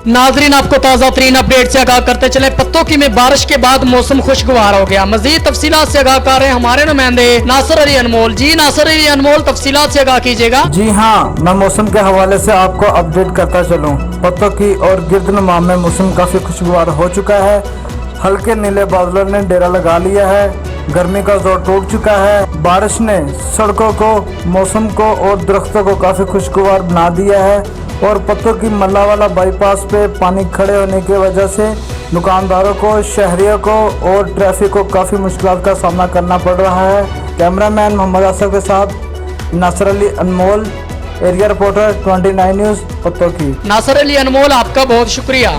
नाजरीन, आपको ताज़ा तरीन अपडेट से आगाह करते चले। पत्तों की में बारिश के बाद मौसम खुशगवार हो गया। मजीद तफसीलात से आगाह कर रहे हैं हमारे नुमाइंदे नासिर अली अनमोल। जी नासिर अली अनमोल, तफसीलात से आगाह कीजिएगा। जी हाँ, मैं मौसम के हवाले से आपको अपडेट करता चलूँ। पत्तों की और गिरदनुमा में मौसम काफ़ी खुशगवार हो चुका है। हल्के नीले बादलों ने डेरा लगा लिया है। गर्मी का जोर टूट चुका है। बारिश ने सड़कों को, मौसम को और दरख्तों को काफ़ी खुशगवार बना दिया है। और पत्तों की मल्लावाला बाईपास पे पानी खड़े होने की वजह से दुकानदारों को, शहरियों को और ट्रैफिक को काफ़ी मुश्किलात का सामना करना पड़ रहा है। कैमरामैन मोहम्मद आसफ के साथ नासिर अली अनमोल, एरिया रिपोर्टर 29 न्यूज़ पत्तों की। नासिर अली अनमोल, आपका बहुत शुक्रिया।